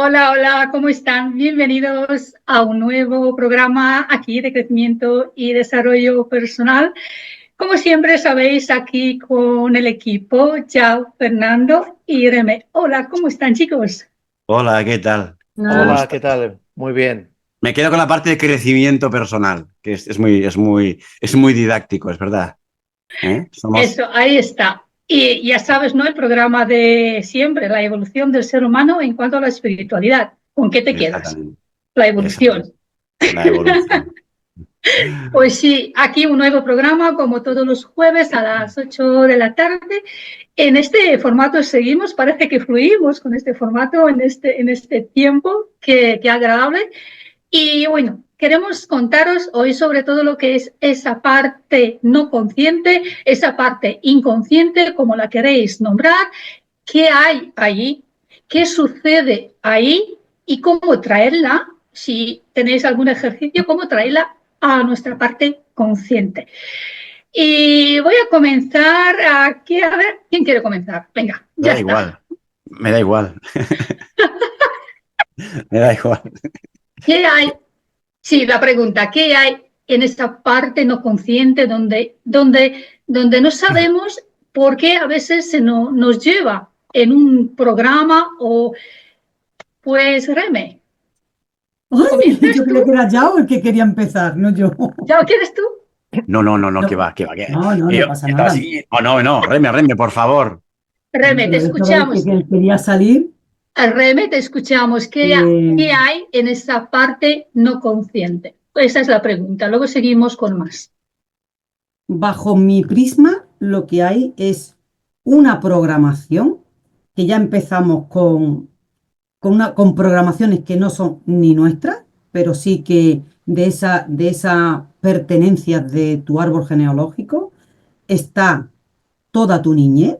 Hola, hola, ¿cómo están? Bienvenidos a un nuevo programa aquí de crecimiento y desarrollo personal. Como siempre sabéis, aquí con el equipo, Yao, Fernando y Reme. Hola, ¿cómo están, chicos? Hola, ¿qué tal? ¿Cómo Hola, Ah, ¿qué estás? tal? Muy bien. Me quedo con la parte de crecimiento personal, que es muy didáctico, es verdad. ¿Eh? eso, ahí está. Y ya sabes, ¿no? El programa de siempre, la evolución del ser humano en cuanto a la espiritualidad. ¿Con qué te quedas? Exactamente, La exactamente, evolución. la evolución. Pues sí, aquí un nuevo programa como todos los jueves a las 8 de la tarde. En este formato seguimos, parece que fluimos con este formato en este tiempo, que agradable. Y bueno, queremos contaros hoy sobre todo lo que es esa parte no consciente, esa parte inconsciente, como la queréis nombrar, qué hay ahí, qué sucede ahí y cómo traerla, si tenéis algún ejercicio, cómo traerla a nuestra parte consciente. Y voy a comenzar aquí, a ver, ¿quién quiere comenzar? Venga, Me ya da está. igual, me da igual, me da igual. ¿Qué hay? Sí, la pregunta, ¿qué hay en esa parte no consciente donde no sabemos por qué a veces nos lleva en un programa o pues Reme, Ay, ¿comienzas yo creía que tú? era Yao el que quería empezar, no yo. ¿Ya lo quieres tú? No, no, no, no, que No, va, que va, que no yo pasa estaba nada. así. Oh, no, no, reme, reme, por favor. Reme, te Pero esto de escuchamos. que él quería salir, Reme, te escuchamos. eh, ¿Qué hay en esa parte no consciente? Esa es la pregunta. Luego seguimos con más. bajo mi prisma, lo que hay es una programación, que ya empezamos con programaciones que no son ni nuestras, pero sí que de esa pertenencia de tu árbol genealógico está toda tu niñez.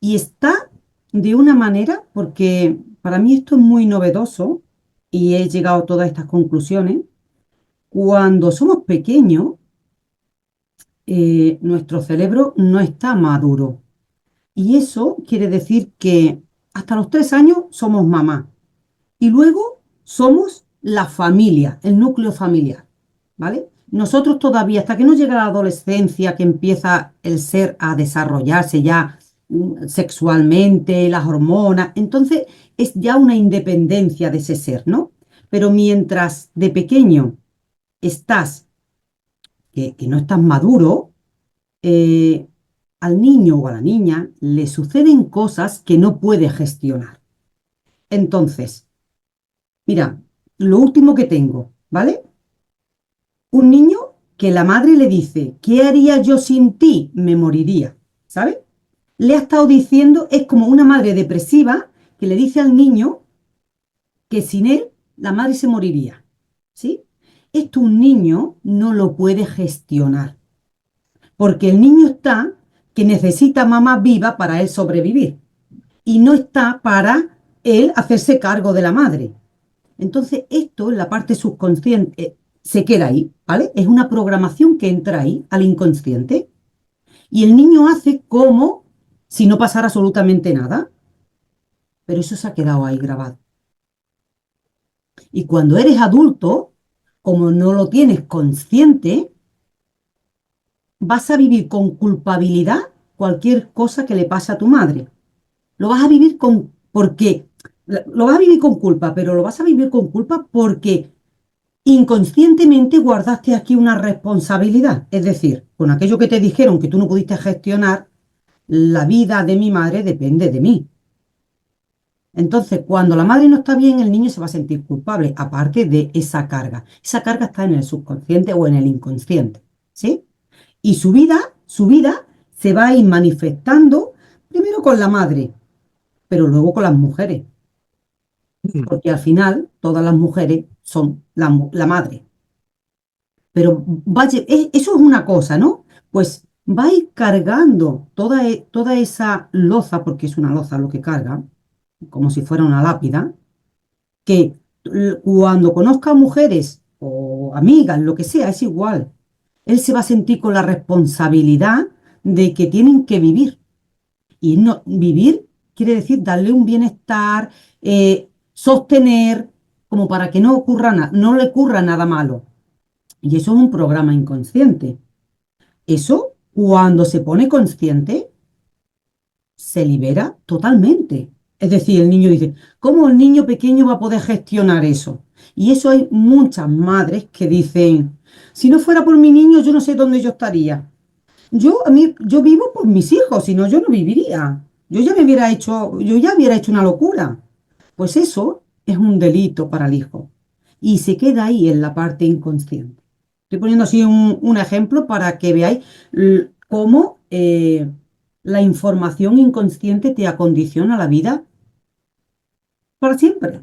Y está de una manera, porque para mí esto es muy novedoso y he llegado a todas estas conclusiones. Cuando somos pequeños, nuestro cerebro no está maduro. Y eso quiere decir que hasta los 3 años somos mamá. Y luego somos la familia, el núcleo familiar. ¿Vale? Nosotros todavía, hasta que no llega la adolescencia, que empieza el ser a desarrollarse ya sexualmente, las hormonas, entonces es ya una independencia de ese ser, ¿no? Pero mientras de pequeño estás, que no estás maduro, eh, al niño o a la niña le suceden cosas que no puede gestionar. Entonces, mira, lo último que tengo, ¿vale? Un niño que la madre le dice, ¿qué haría yo sin ti? Me moriría, ¿sabes? Le ha estado diciendo, es como una madre depresiva que le dice al niño que sin él la madre se moriría, ¿sí? Esto un niño no lo puede gestionar, porque el niño está que necesita mamá viva para él sobrevivir y no está para él hacerse cargo de la madre. Entonces, esto en la parte subconsciente se queda ahí, ¿vale? Es una programación que entra ahí, al inconsciente, y el niño hace como si no pasara absolutamente nada, pero eso se ha quedado ahí grabado. Y cuando eres adulto, como no lo tienes consciente, vas a vivir con culpabilidad cualquier cosa que le pase a tu madre. Lo vas a vivir porque lo vas a vivir con culpa, pero lo vas a vivir con culpa porque inconscientemente guardaste aquí una responsabilidad. Es decir, con aquello que te dijeron que tú no pudiste gestionar, la vida de mi madre depende de mí. Entonces, cuando la madre no está bien, el niño se va a sentir culpable, aparte de esa carga. Esa carga está en el subconsciente o en el inconsciente, ¿sí? Y su vida se va a ir manifestando primero con la madre, pero luego con las mujeres, porque al final todas las mujeres son la madre. Pero eso es una cosa, ¿no? Pues va a ir cargando toda esa loza, porque es una loza lo que carga, como si fuera una lápida, que cuando conozca a mujeres o amigas, lo que sea, es igual. Él se va a sentir con la responsabilidad de que tienen que vivir. Y no, vivir quiere decir darle un bienestar, sostener, como para que no ocurra no le ocurra nada malo. Y eso es un programa inconsciente. Eso, cuando se pone consciente, se libera totalmente. Es decir, el niño dice, ¿cómo el niño pequeño va a poder gestionar eso? Y eso hay muchas madres que dicen, si no fuera por mi niño, yo no sé dónde yo estaría. Yo vivo por mis hijos, si no, yo no viviría. Yo ya hubiera hecho una locura. Pues eso es un delito para el hijo. Y se queda ahí en la parte inconsciente. Estoy poniendo así un ejemplo para que veáis cómo la información inconsciente te acondiciona la vida para siempre.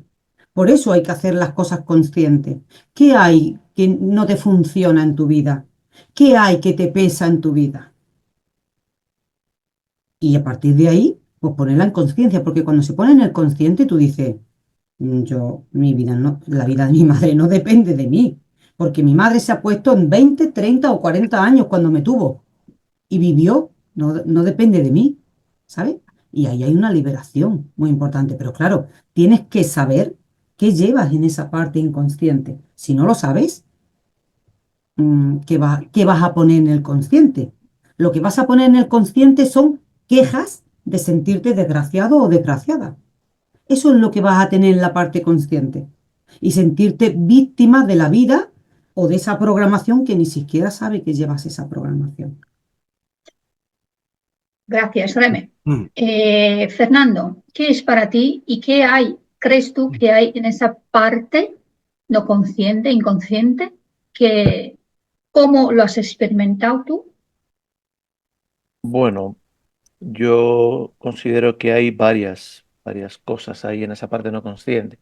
Por eso hay que hacer las cosas conscientes. ¿Qué hay que no te funciona en tu vida? ¿Qué hay que te pesa en tu vida? Y a partir de ahí, pues ponerla en conciencia, porque cuando se pone en el consciente, tú dices, mi vida no, la vida de mi madre no depende de mí, porque mi madre se ha puesto en 20, 30 o 40 años cuando me tuvo y vivió, no depende de mí, ¿sabes? Y ahí hay una liberación muy importante, pero claro, tienes que saber qué llevas en esa parte inconsciente. Si no lo sabes, ¿qué vas a poner en el consciente? Lo que vas a poner en el consciente son quejas de sentirte desgraciado o desgraciada. Eso es lo que vas a tener en la parte consciente. Y sentirte víctima de la vida o de esa programación que ni siquiera sabe que llevas esa programación. Gracias, Reme. Mm. Fernando, ¿qué es para ti y qué hay, crees tú que hay en esa parte no consciente, inconsciente, que cómo lo has experimentado tú? Bueno, yo considero que hay varias cosas ahí en esa parte no consciente.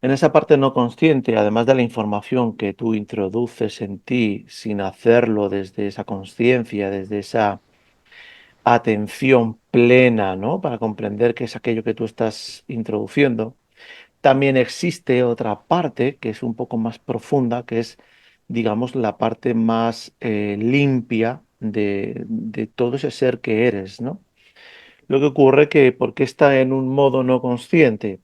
En esa parte no consciente, además de la información que tú introduces en ti sin hacerlo desde esa conciencia, desde esa atención plena, ¿no? Para comprender qué es aquello que tú estás introduciendo. También existe otra parte que es un poco más profunda, que es, digamos, la parte más limpia de todo ese ser que eres, ¿no? Lo que ocurre que, ¿por qué está en un modo no consciente?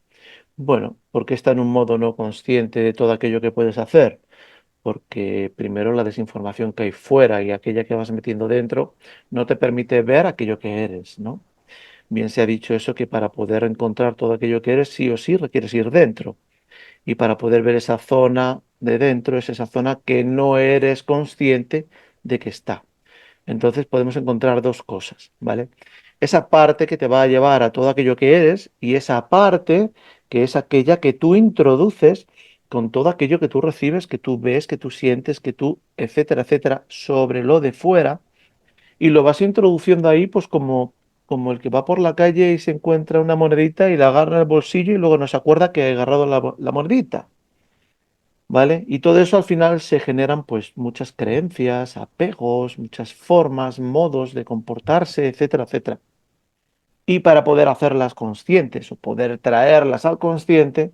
Bueno, porque está en un modo no consciente de todo aquello que puedes hacer. Porque primero la desinformación que hay fuera y aquella que vas metiendo dentro no te permite ver aquello que eres, ¿no? Bien se ha dicho eso que para poder encontrar todo aquello que eres, sí o sí requieres ir dentro. Y para poder ver esa zona de dentro, es esa zona que no eres consciente de que está. Entonces podemos encontrar dos cosas, ¿vale? Esa parte que te va a llevar a todo aquello que eres y esa parte que es aquella que tú introduces con todo aquello que tú recibes, que tú ves, que tú sientes, que tú, etcétera, etcétera, sobre lo de fuera y lo vas introduciendo ahí pues como el que va por la calle y se encuentra una monedita y la agarra en el bolsillo y luego no se acuerda que ha agarrado la monedita. ¿Vale? Y todo eso al final se generan pues muchas creencias, apegos, muchas formas, modos de comportarse, etcétera, etcétera. Y para poder hacerlas conscientes o poder traerlas al consciente,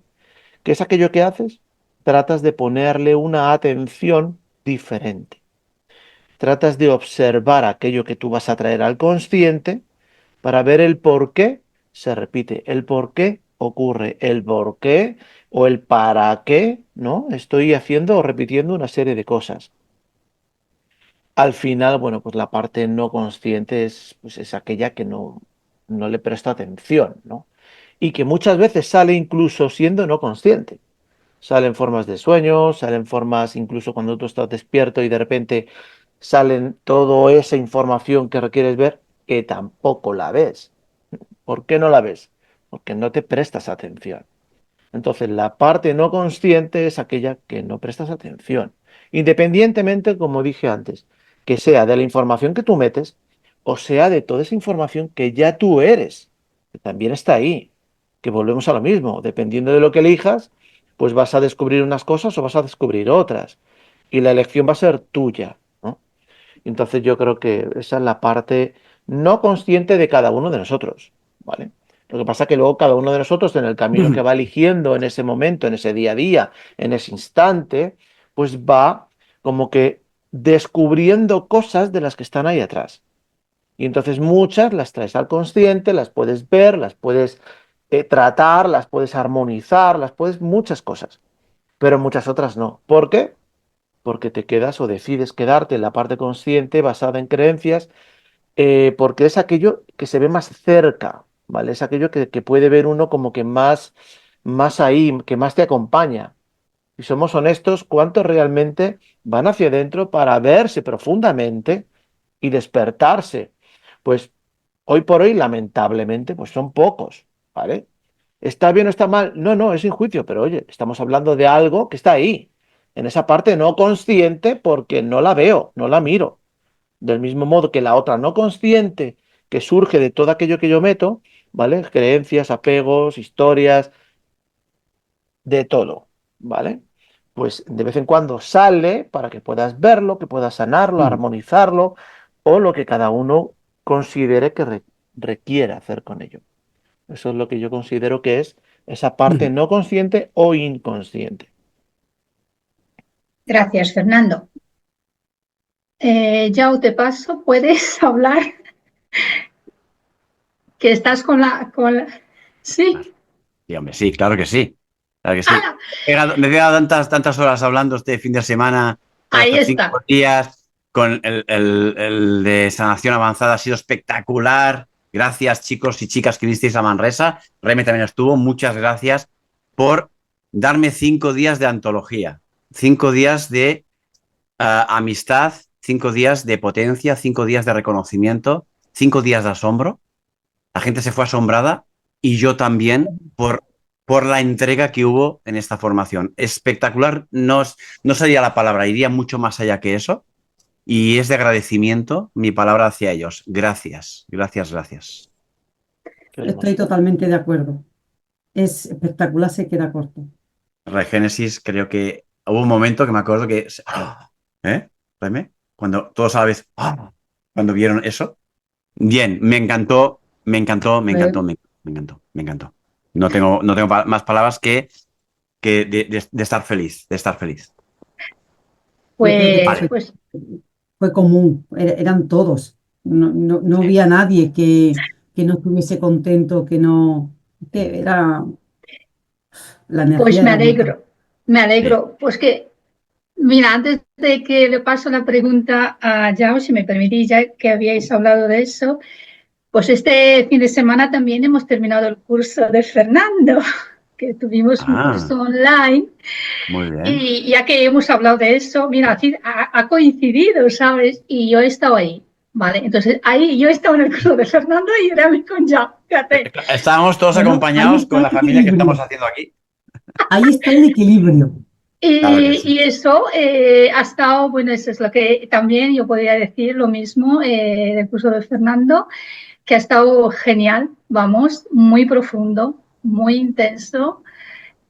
¿qué es aquello que haces? Tratas de ponerle una atención diferente. Tratas de observar aquello que tú vas a traer al consciente para ver el por qué se repite, el por qué ocurre, el por qué o el para qué, ¿no? Estoy haciendo o repitiendo una serie de cosas. Al final, bueno, pues la parte no consciente es, pues es aquella que no le presto atención, ¿no? Y que muchas veces sale incluso siendo no consciente. Salen formas de sueño, salen formas incluso cuando tú estás despierto y de repente salen toda esa información que requieres ver que tampoco la ves. ¿Por qué no la ves? Porque no te prestas atención. Entonces, la parte no consciente es aquella que no prestas atención. Independientemente, como dije antes, que sea de la información que tú metes o sea de toda esa información que ya tú eres, que también está ahí, que volvemos a lo mismo. Dependiendo de lo que elijas, pues vas a descubrir unas cosas o vas a descubrir otras. Y la elección va a ser tuya, ¿no? Entonces yo creo que esa es la parte no consciente de cada uno de nosotros, ¿vale? Lo que pasa es que luego cada uno de nosotros en el camino que va eligiendo en ese momento, en ese día a día, en ese instante, pues va como que descubriendo cosas de las que están ahí atrás. Y entonces muchas las traes al consciente, las puedes ver, las puedes tratar, las puedes armonizar, las puedes muchas cosas, pero muchas otras no. ¿Por qué? Porque te quedas o decides quedarte en la parte consciente basada en creencias, porque es aquello que se ve más cerca, ¿vale? Es aquello que puede ver uno como que más ahí, que más te acompaña. Si somos honestos, ¿cuántos realmente van hacia adentro para verse profundamente y despertarse? Pues hoy por hoy, lamentablemente, pues son pocos, ¿vale? ¿Está bien o está mal? No, no, es sin juicio, pero oye, estamos hablando de algo que está ahí, en esa parte no consciente porque no la veo, no la miro. Del mismo modo que la otra no consciente que surge de todo aquello que yo meto, ¿vale? Creencias, apegos, historias, de todo, ¿vale? Pues de vez en cuando sale para que puedas verlo, que puedas sanarlo, Mm. armonizarlo o lo que cada uno considere que requiera hacer con ello. Eso es lo que yo considero que es esa parte no consciente o inconsciente. Gracias, Fernando. Yao, te paso, puedes hablar, que estás Sí. Sí, hombre, sí, claro que sí. Claro que sí. ¡Hala! Me he quedado tantas horas hablando este fin de semana, Ahí estos 5 está. días, con el de sanación avanzada. Ha sido espectacular. Gracias, chicos y chicas que visteis a Manresa. Reme también estuvo. Muchas gracias por darme 5 días de antología, 5 días de amistad, 5 días de potencia, 5 días de reconocimiento, 5 días de asombro. La gente se fue asombrada y yo también por la entrega que hubo en esta formación. Espectacular, no sería la palabra, iría mucho más allá que eso. Y es de agradecimiento mi palabra hacia ellos. Gracias, gracias, gracias. Qué Estoy hermoso. totalmente de acuerdo. Es espectacular, se queda corto. Regénesis, creo que hubo un momento que me acuerdo que... ¿Eh? ¿Reme? Cuando todos a la vez... Cuando vieron eso. Bien, me encantó, me encantó, me Fue, encantó, me encantó, me encantó. No tengo más palabras que de estar feliz, de estar feliz. yo creo que Pues, Vale, pues, fue común, eran todos. No había nadie que no estuviese contento, que la pues energía me era brutal. alegro, me sí. alegro. Pues que, mira, antes de que le paso la pregunta a Yao, si me permitís, ya que habíais hablado de eso, pues este fin de semana también hemos terminado el curso de Fernando, que tuvimos un Ah, curso online. muy bien. Y ya que hemos hablado de eso, mira, ha coincidido, ¿sabes? Y yo he estado ahí, ¿vale? Entonces, ahí yo he estado en el curso de Fernando y era mi con ya, fíjate. Estábamos todos Bueno, ahí acompañados está con el la familia que estamos equilibrio. haciendo aquí. Ahí está el equilibrio. Claro que sí. Y eso ha estado, bueno, eso es lo que también yo podría decir lo mismo del curso de Fernando, que ha estado genial, vamos, muy profundo, muy intenso.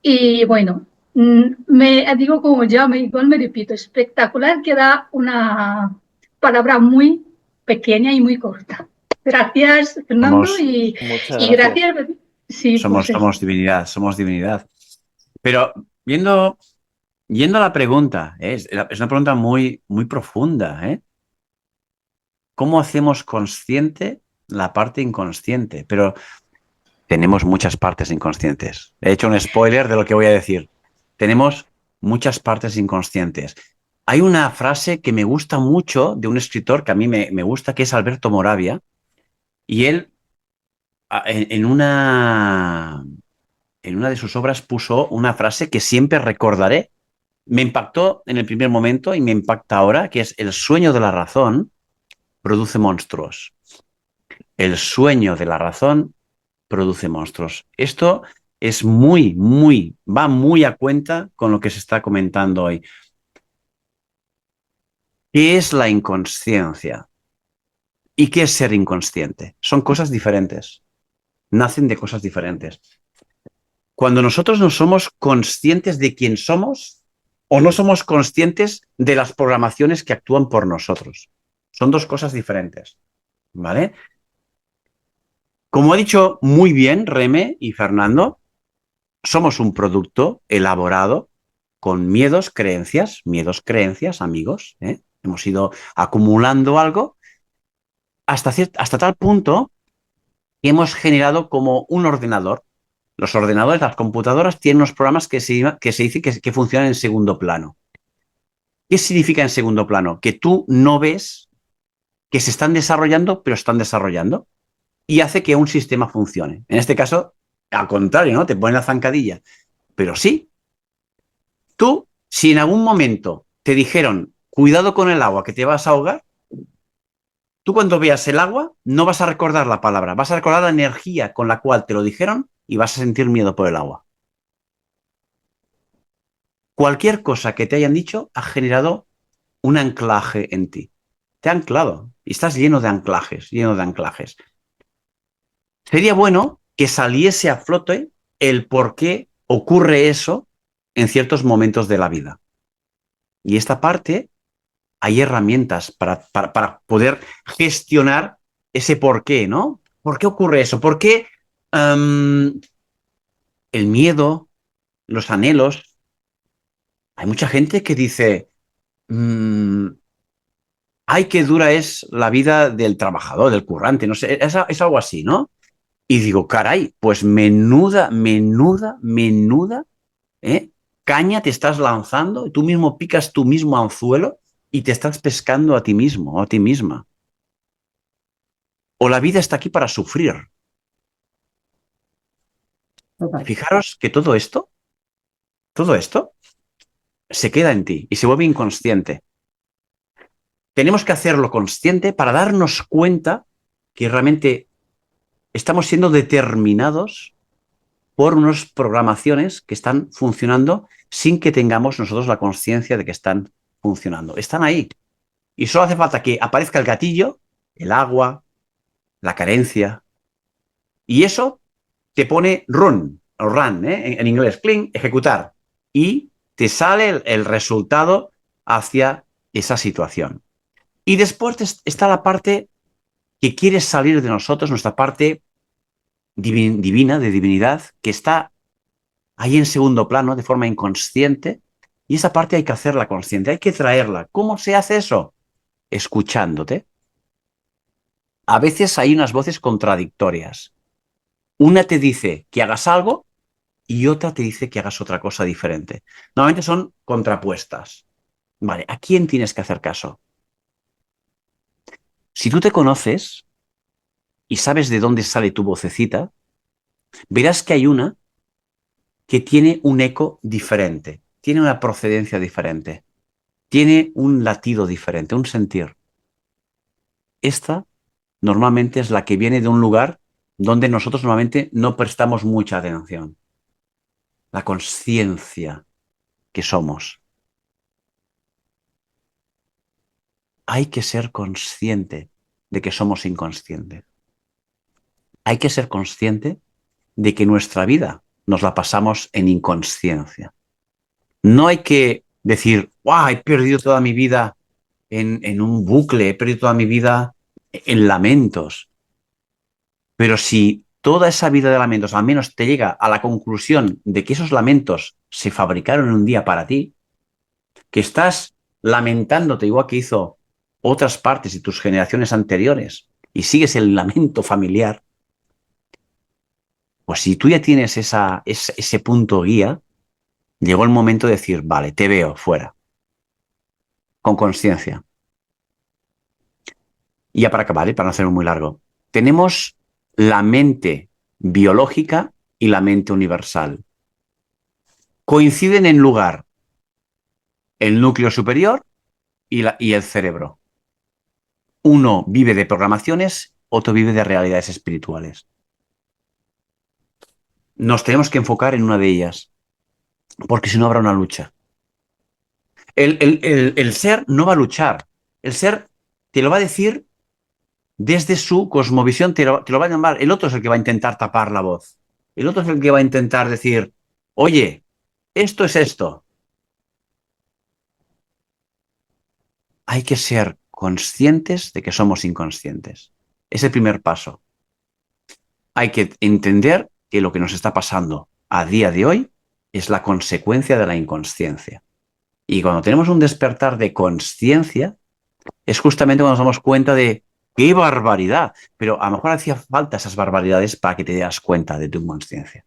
Y bueno, me digo como ya, igual me repito, espectacular, que da una palabra muy pequeña y muy corta. Gracias, Fernando, Somos, Muchas y gracias. gracias. Sí, somos, pues eso. somos divinidad, somos divinidad. Pero yendo a la pregunta, es una pregunta muy, muy profunda, ¿eh? ¿Cómo hacemos consciente la parte inconsciente? Pero tenemos muchas partes inconscientes. He hecho un spoiler de lo que voy a decir. Tenemos muchas partes inconscientes. Hay una frase que me gusta mucho de un escritor que a mí me gusta, que es Alberto Moravia, y él en una de sus obras puso una frase que siempre recordaré. Me impactó en el primer momento y me impacta ahora, que es: el sueño de la razón produce monstruos. El sueño de la razón produce monstruos. Esto es va muy a cuenta con lo que se está comentando hoy. ¿Qué es la inconsciencia? ¿Y qué es ser inconsciente? Son cosas diferentes. Nacen de cosas diferentes. Cuando nosotros no somos conscientes de quién somos o no somos conscientes de las programaciones que actúan por nosotros. Son dos cosas diferentes. ¿Vale? Como ha dicho muy bien Reme y Fernando, somos un producto elaborado con miedos, creencias, amigos. Hemos ido acumulando algo hasta tal punto que hemos generado como un ordenador Los ordenadores, las computadoras tienen unos programas que se dice que funcionan en segundo plano. ¿Qué significa en segundo plano? Que tú no ves que se están desarrollando, pero están desarrollando. Y hace que un sistema funcione. En este caso, al contrario, ¿no? Te ponen la zancadilla. Pero sí, tú, si en algún momento te dijeron, cuidado con el agua, que te vas a ahogar, tú cuando veas el agua no vas a recordar la palabra, vas a recordar la energía con la cual te lo dijeron y vas a sentir miedo por el agua. Cualquier cosa que te hayan dicho ha generado un anclaje en ti. Te ha anclado y estás lleno de anclajes, lleno de anclajes. Sería bueno que saliese a flote el por qué ocurre eso en ciertos momentos de la vida. Y esta parte hay herramientas para poder gestionar ese por qué, ¿no? ¿Por qué ocurre eso? ¿Por qué el miedo, los anhelos? Hay mucha gente que dice, ay, qué dura es la vida del trabajador, del currante, no sé, es algo así, ¿no? Y digo, caray, pues menuda caña te estás lanzando, y tú mismo picas tu mismo anzuelo y te estás pescando a ti mismo o a ti misma. O la vida está aquí para sufrir. Total. Fijaros que todo esto se queda en ti y se vuelve inconsciente. Tenemos que hacerlo consciente para darnos cuenta que realmente estamos siendo determinados por unas programaciones que están funcionando sin que tengamos nosotros la conciencia de que están funcionando. Están ahí. Y solo hace falta que aparezca el gatillo, el agua, la carencia. Y eso te pone run, o run, en inglés, clean, ejecutar. Y te sale el resultado hacia esa situación. Y después está la parte que quiere salir de nosotros, nuestra parte divina, de divinidad, que está ahí en segundo plano de forma inconsciente, y esa parte hay que hacerla consciente, hay que traerla. ¿Cómo se hace eso? Escuchándote. A veces hay unas voces contradictorias. Una te dice que hagas algo y otra te dice que hagas otra cosa diferente. Normalmente son contrapuestas. Vale, ¿a quién tienes que hacer caso? Si tú te conoces y sabes de dónde sale tu vocecita, verás que hay una que tiene un eco diferente, tiene una procedencia diferente, tiene un latido diferente, un sentir. Esta normalmente es la que viene de un lugar donde nosotros normalmente no prestamos mucha atención. La conciencia que somos. Hay que ser consciente de que somos inconscientes. Hay que ser consciente de que nuestra vida nos la pasamos en inconsciencia. No hay que decir, ¡guau! He perdido toda mi vida en un bucle, he perdido toda mi vida en lamentos. Pero si toda esa vida de lamentos al menos te llega a la conclusión de que esos lamentos se fabricaron en un día para ti, que estás lamentándote igual que hizo otras partes de tus generaciones anteriores y sigues el lamento familiar, pues si tú ya tienes ese punto guía, llegó el momento de decir, vale, te veo fuera, con conciencia. Y ya para acabar, para no hacerlo muy largo, tenemos la mente biológica y la mente universal. Coinciden en lugar el núcleo superior y el cerebro. Uno vive de programaciones, otro vive de realidades espirituales. Nos tenemos que enfocar en una de ellas, porque si no habrá una lucha. El ser no va a luchar. El ser te lo va a decir desde su cosmovisión, te lo va a llamar. El otro es el que va a intentar tapar la voz. El otro es el que va a intentar decir, oye, esto es esto. Hay que ser conscientes de que somos inconscientes. Es el primer paso. Hay que entender que lo que nos está pasando a día de hoy es la consecuencia de la inconsciencia. Y cuando tenemos un despertar de conciencia, es justamente cuando nos damos cuenta de ¡qué barbaridad! Pero a lo mejor hacía falta esas barbaridades para que te das cuenta de tu inconsciencia.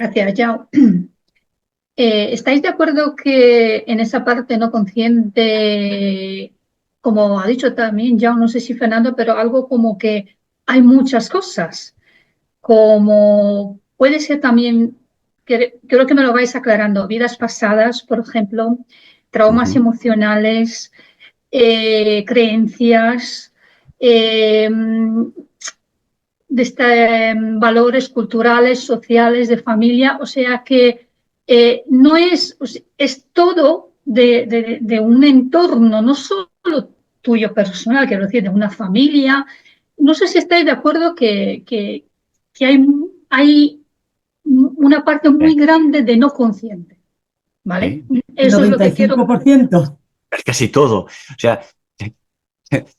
Gracias, Yao. ¿Estáis de acuerdo que en esa parte no consciente, como ha dicho también Yao, no sé si Fernando, pero algo como que hay muchas cosas, como puede ser también, creo que me lo vais aclarando, vidas pasadas, por ejemplo, traumas emocionales, creencias, eh, valores culturales, sociales, de familia, o sea que no es, es todo de un entorno, no solo tuyo personal, quiero decir, de una familia. No sé si estáis de acuerdo que hay una parte muy grande de no consciente, ¿vale? Sí, El Eso es lo que quiero. 95%. es casi todo. O sea,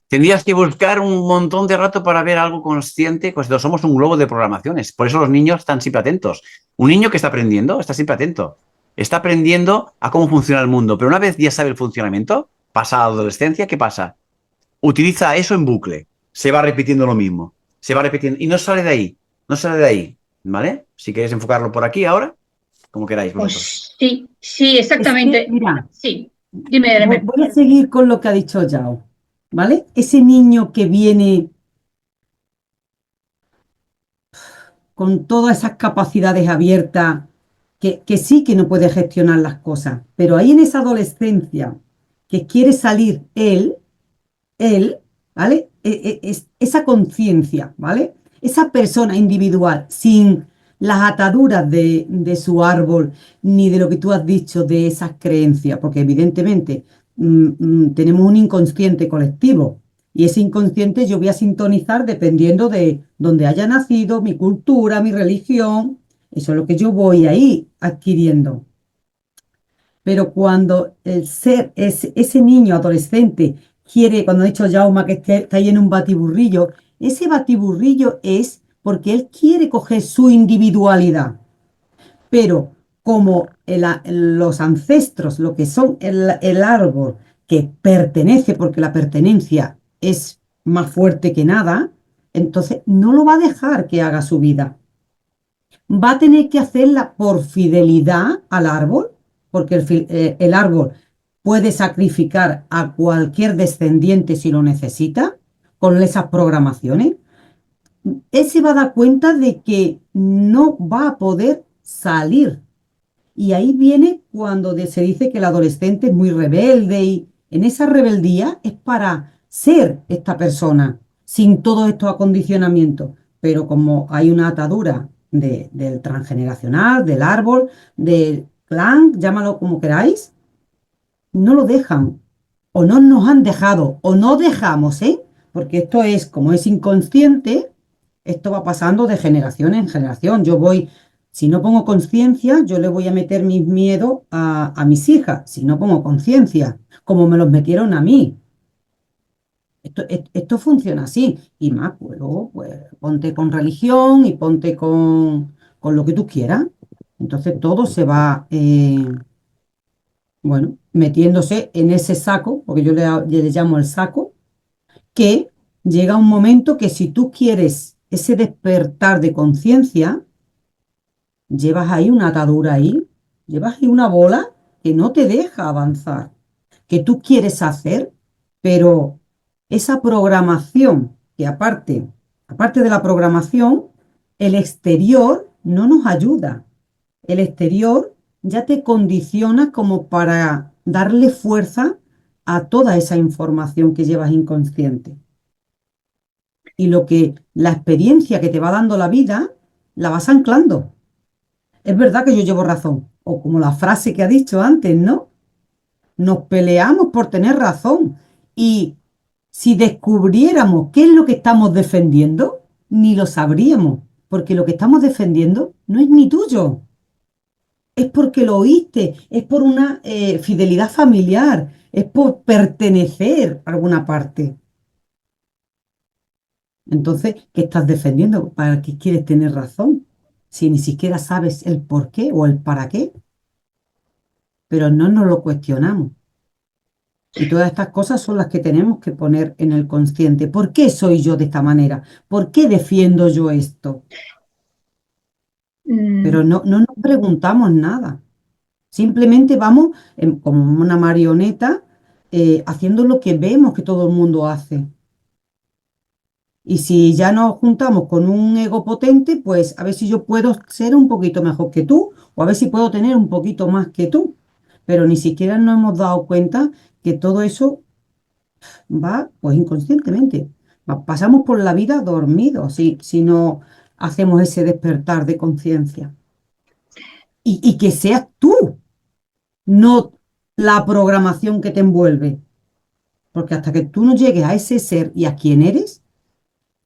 tendrías que buscar un montón de rato para ver algo consciente, pues somos un globo de programaciones. Por eso los niños están siempre atentos. Un niño que está aprendiendo está siempre atento. Está aprendiendo a cómo funciona el mundo, pero una vez ya sabe el funcionamiento, pasa a la adolescencia, ¿qué pasa? Utiliza eso en bucle. Se va repitiendo lo mismo. Se va repitiendo y no sale de ahí. No sale de ahí. ¿Vale? Si queréis enfocarlo por aquí ahora, como queráis vosotros. Pues sí, sí, Es que, exactamente. mira, Sí, dime. voy a seguir con lo que ha dicho Yao, ¿vale? Ese niño que viene con todas esas capacidades abiertas, que sí que no puede gestionar las cosas, pero ahí en esa adolescencia que quiere salir él, ¿vale? Esa conciencia, ¿vale? Esa persona individual, sin las ataduras de su árbol, ni de lo que tú has dicho de esas creencias, porque evidentemente tenemos un inconsciente colectivo, y ese inconsciente yo voy a sintonizar dependiendo de donde haya nacido, mi cultura, mi religión, eso es lo que yo voy ahí adquiriendo. Pero cuando ese niño adolescente quiere, cuando ha dicho Jauma que está ahí en un batiburrillo, ese batiburrillo es porque él quiere coger su individualidad. Pero como los ancestros, lo que son el árbol que pertenece, porque la pertenencia es más fuerte que nada, entonces no lo va a dejar que haga su vida. Va a tener que hacerla por fidelidad al árbol, porque el árbol puede sacrificar a cualquier descendiente si lo necesita, con esas programaciones. Él se va a dar cuenta de que no va a poder salir. Y ahí viene cuando se dice que el adolescente es muy rebelde, y en esa rebeldía es para ser esta persona sin todos estos acondicionamientos. Pero como hay una atadura del transgeneracional, del árbol, del clan, llámalo como queráis, no lo dejan, o no nos han dejado, o no dejamos, ¿eh? Porque esto es, como es inconsciente, esto va pasando de generación en generación. Yo voy, si no pongo conciencia, yo le voy a meter mis miedos a mis hijas, si no pongo conciencia, como me los metieron a mí. Esto funciona así, y más, pues luego, pues, ponte con religión y ponte con lo que tú quieras. Entonces todo se va, bueno, metiéndose en ese saco, porque yo le llamo el saco, que llega un momento que si tú quieres ese despertar de conciencia, llevas ahí una atadura ahí, llevas ahí una bola que no te deja avanzar, que tú quieres hacer, pero esa programación, que aparte de la programación, el exterior no nos ayuda. El exterior ya te condiciona como para darle fuerza a toda esa información que llevas inconsciente. Y la experiencia que te va dando la vida, la vas anclando. Es verdad que yo llevo razón, o como la frase que ha dicho antes, ¿no? Nos peleamos por tener razón. Y si descubriéramos qué es lo que estamos defendiendo, ni lo sabríamos, porque lo que estamos defendiendo no es ni tuyo. Es porque lo oíste, es por una fidelidad familiar, es por pertenecer a alguna parte. Entonces, ¿qué estás defendiendo? ¿Para qué quieres tener razón? Si ni siquiera sabes el por qué o el para qué, pero no nos lo cuestionamos. Y todas estas cosas son las que tenemos que poner en el consciente. ¿Por qué soy yo de esta manera? ¿Por qué defiendo yo esto? Pero no nos preguntamos nada. Simplemente vamos como una marioneta haciendo lo que vemos que todo el mundo hace. Y si ya nos juntamos con un ego potente, pues a ver si yo puedo ser un poquito mejor que tú, o a ver si puedo tener un poquito más que tú. Pero ni siquiera nos hemos dado cuenta que todo eso va pues inconscientemente. Pasamos por la vida dormidos si no hacemos ese despertar de conciencia. Y que seas tú, no la programación que te envuelve. Porque hasta que tú no llegues a ese ser y a quién eres,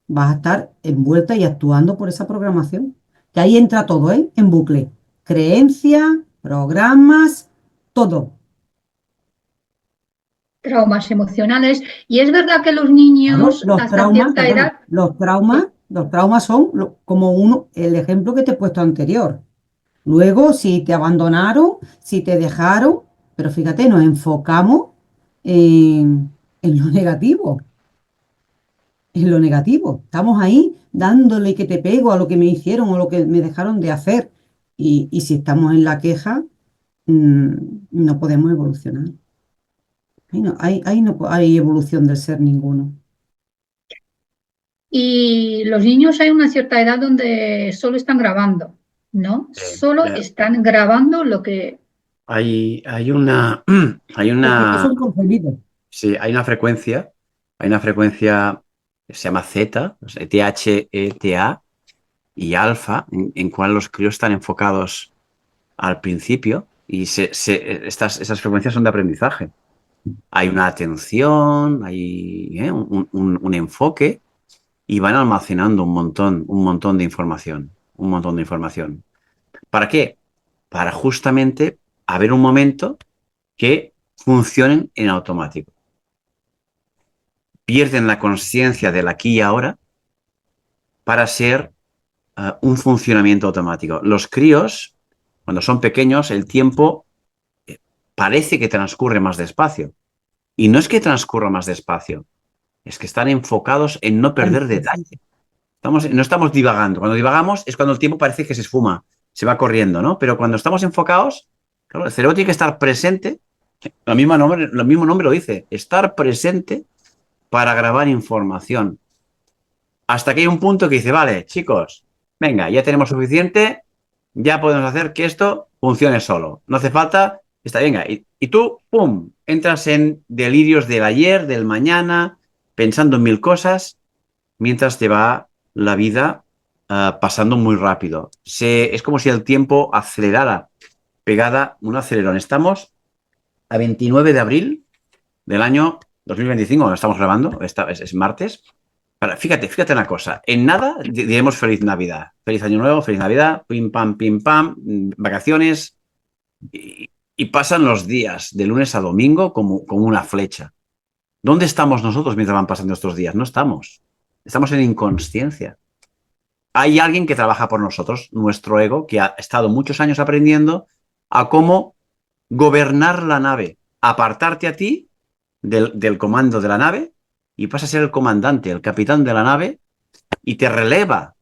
vas a estar envuelta y actuando por esa programación. Que ahí entra todo, ¿eh? En bucle. Creencia, programas, todo. Traumas emocionales. Y es verdad que los Claro, niños los hasta traumas, cierta edad, perdona, los traumas son como el ejemplo que te he puesto anterior. Luego, si te abandonaron, si te dejaron, pero fíjate, nos enfocamos en lo negativo, en lo negativo. Estamos ahí dándole que te pego a lo que me hicieron o lo que me dejaron de hacer. Y si estamos en la queja, no podemos evolucionar. Ahí no hay evolución del ser ninguno. y los niños hay una cierta edad donde solo están grabando, ¿no? Solo están grabando lo que... Hay una, hay Porque una, son concebidos. sí, hay una frecuencia que se llama Z, o sea, THETA y alfa, en cual los críos están enfocados al principio y esas frecuencias son de aprendizaje. Hay una atención, hay un enfoque y van almacenando un montón de información, un montón de información. ¿Para qué? Para justamente haber un momento que funcionen en automático. Pierden la conciencia del aquí y ahora para ser un funcionamiento automático. Los críos, cuando son pequeños, el tiempo parece que transcurre más despacio. Y no es que transcurra más despacio, es que están enfocados en no perder detalle. No estamos divagando. Cuando divagamos es cuando el tiempo parece que se esfuma, se va corriendo, ¿no? Pero cuando estamos enfocados, claro, el cerebro tiene que estar presente. El mismo nombre lo dice, estar presente para grabar información. Hasta que hay un punto que dice, vale, chicos, venga, ya tenemos suficiente, ya podemos hacer que esto funcione solo. No hace falta, está, venga, y tú, pum, entras en delirios del ayer, del mañana, pensando en mil cosas, mientras te va la vida pasando muy rápido. Es como si el tiempo acelerara, pegada un acelerón. Estamos a 29 de abril del año 2025, cuando estamos grabando, es martes. Fíjate una cosa, en nada diremos feliz Navidad, feliz Año Nuevo, feliz Navidad, pim pam, vacaciones, y pasan los días de lunes a domingo como una flecha. ¿Dónde estamos nosotros mientras van pasando estos días? No estamos. Estamos en inconsciencia. Hay alguien que trabaja por nosotros, nuestro ego, que ha estado muchos años aprendiendo a cómo gobernar la nave, apartarte a ti del comando de la nave y pasa a ser el comandante, el capitán de la nave y te releva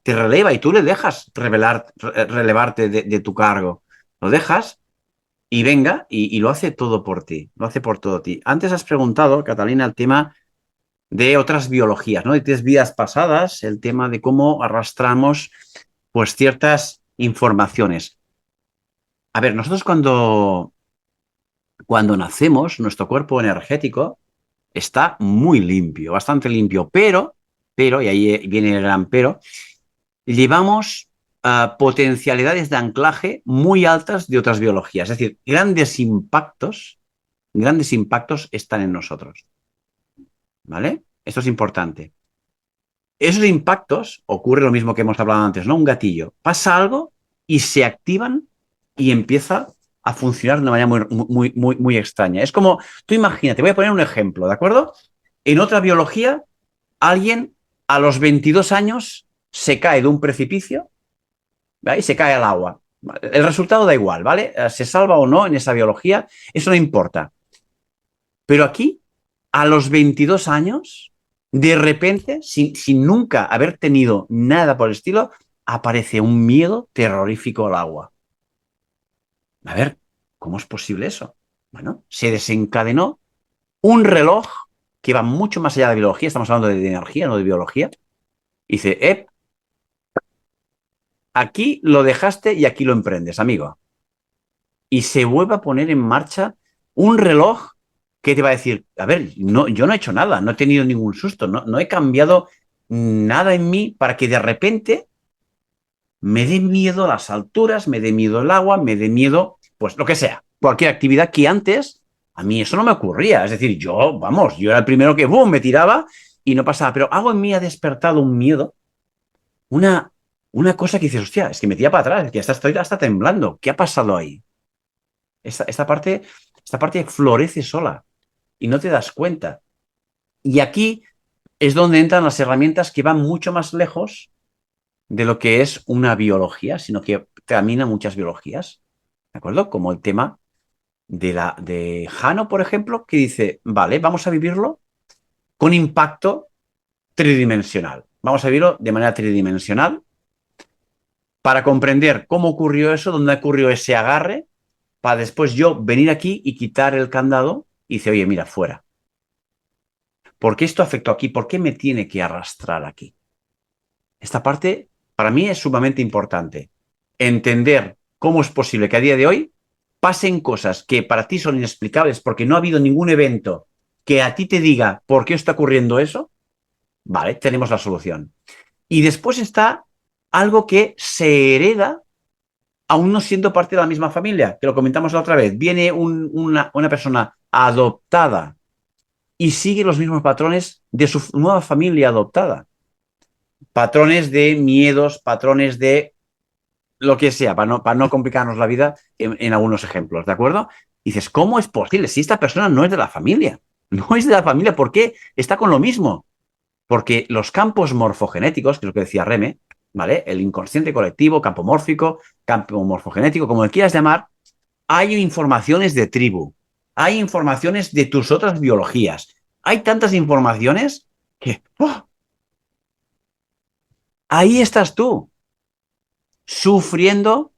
y tú le dejas relevarte de tu cargo. Lo dejas y venga y lo hace todo por ti, lo hace por todo ti. Antes has preguntado, Catalina, el tema de otras biologías, ¿no? De 3 vidas pasadas, el tema de cómo arrastramos pues ciertas informaciones. A ver, nosotros cuando nacemos, nuestro cuerpo energético está muy limpio, bastante limpio, pero, y ahí viene el gran pero, llevamos potencialidades de anclaje muy altas de otras biologías. Es decir, grandes impactos están en nosotros. ¿Vale? Esto es importante. Esos impactos, ocurre lo mismo que hemos hablado antes, ¿no? Un gatillo. Pasa algo y se activan y empieza a funcionar de una manera muy extraña. Es como, tú imagínate, voy a poner un ejemplo, ¿de acuerdo? En otra biología, alguien a los 22 años se cae de un precipicio, ¿vale? Y se cae al agua. El resultado da igual, ¿vale? Se salva o no en esa biología, eso no importa. Pero aquí, a los 22 años, de repente, sin nunca haber tenido nada por el estilo, aparece un miedo terrorífico al agua. A ver, ¿cómo es posible eso? Bueno, se desencadenó un reloj que va mucho más allá de biología, estamos hablando de energía, no de biología. Dice, aquí lo dejaste y aquí lo emprendes, amigo. Y se vuelve a poner en marcha un reloj que te va a decir, a ver, no, yo no he hecho nada, no he tenido ningún susto, no he cambiado nada en mí para que de repente me dé miedo las alturas, me dé miedo el agua, me dé miedo, pues lo que sea, cualquier actividad que antes a mí eso no me ocurría. Es decir, yo era el primero que, ¡bum!, me tiraba y no pasaba, pero algo en mí ha despertado un miedo, una, una cosa que dices, hostia, es que me tira para atrás, es que estoy hasta temblando, ¿qué ha pasado ahí? Esta parte florece sola y no te das cuenta. Y aquí es donde entran las herramientas que van mucho más lejos de lo que es una biología, sino que camina muchas biologías, ¿de acuerdo? Como el tema de Jano, por ejemplo, que dice, vale, vamos a vivirlo con impacto tridimensional. Vamos a vivirlo de manera tridimensional para comprender cómo ocurrió eso, dónde ocurrió ese agarre, para después yo venir aquí y quitar el candado y decir, oye, mira, fuera. ¿Por qué esto afectó aquí? ¿Por qué me tiene que arrastrar aquí? Esta parte para mí es sumamente importante. Entender cómo es posible que a día de hoy pasen cosas que para ti son inexplicables porque no ha habido ningún evento que a ti te diga por qué está ocurriendo eso. Vale, tenemos la solución. Y después está algo que se hereda aún no siendo parte de la misma familia, que lo comentamos la otra vez. Viene una persona adoptada y sigue los mismos patrones de su nueva familia adoptada. Patrones de miedos, patrones de lo que sea, para no complicarnos la vida en algunos ejemplos, ¿de acuerdo? Y dices, ¿cómo es posible? Si esta persona no es de la familia, no es de la familia, ¿por qué está con lo mismo? Porque los campos morfogenéticos, que es lo que decía Reme, ¿vale? El inconsciente colectivo, campo mórfico, campo morfogenético, como le quieras llamar, hay informaciones de tribu, hay informaciones de tus otras biologías, hay tantas informaciones que ¡oh! Ahí estás tú, sufriendo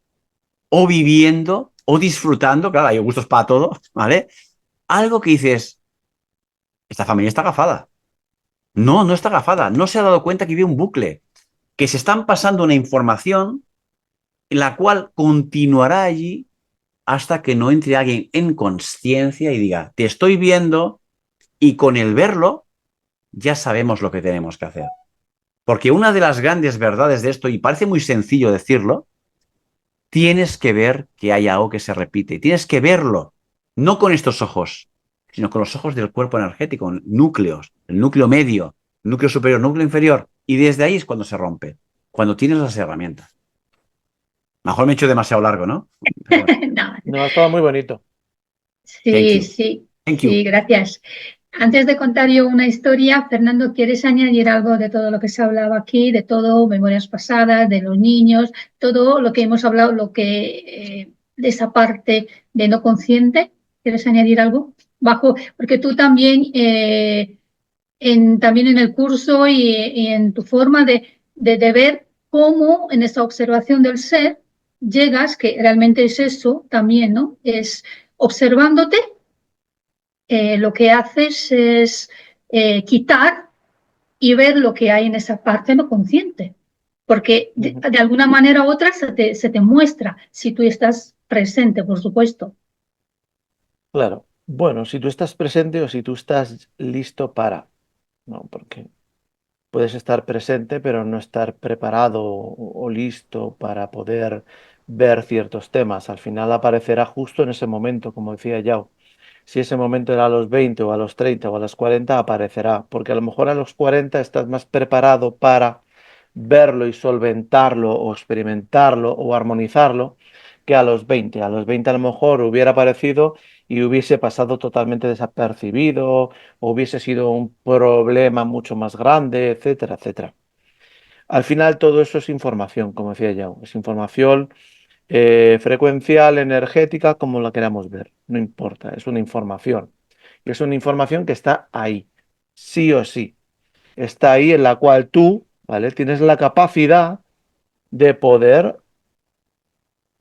o viviendo o disfrutando, claro, hay gustos para todo, ¿vale? Algo que dices, esta familia está agafada. No, no está agafada, no se ha dado cuenta que vive un bucle, que se están pasando una información en la cual continuará allí hasta que no entre alguien en conciencia y diga, te estoy viendo y con el verlo ya sabemos lo que tenemos que hacer. Porque una de las grandes verdades de esto, y parece muy sencillo decirlo, tienes que ver que hay algo que se repite. Tienes que verlo, no con estos ojos, sino con los ojos del cuerpo energético, núcleos, el núcleo medio, el núcleo superior, el núcleo inferior. Y desde ahí es cuando se rompe, cuando tienes las herramientas. Mejor me he hecho demasiado largo, ¿no? Pero bueno, No, No, ha estado muy bonito. thank sí, you. sí, Thank you. sí, gracias. Antes de contar yo una historia, Fernando, ¿quieres añadir algo de todo lo que se ha hablado aquí, de todo, memorias pasadas, de los niños, todo lo que hemos hablado, de esa parte de no consciente? ¿Quieres añadir algo? Porque tú también, también en el curso y en tu forma de ver cómo en esta observación del ser llegas, que realmente es eso también, ¿no? Es observándote lo que haces es quitar y ver lo que hay en esa parte no consciente. Porque de alguna manera u otra se te muestra si tú estás presente, por supuesto. Claro. Bueno, si tú estás presente o si tú estás listo para, ¿no? Porque puedes estar presente, pero no estar preparado o listo para poder ver ciertos temas. Al final aparecerá justo en ese momento, como decía Yao. Si ese momento era a los 20 o a los 30 o a los 40, aparecerá. Porque a lo mejor a los 40 estás más preparado para verlo y solventarlo o experimentarlo o armonizarlo que a los 20. A los 20 a lo mejor hubiera aparecido y hubiese pasado totalmente desapercibido, o hubiese sido un problema mucho más grande, etcétera, etcétera. Al final todo eso es información, como decía Yao, es información frecuencial, energética, como la queramos ver, no importa, es una información. Y es una información que está ahí, sí o sí. Está ahí en la cual tú, ¿vale? Tienes la capacidad de poder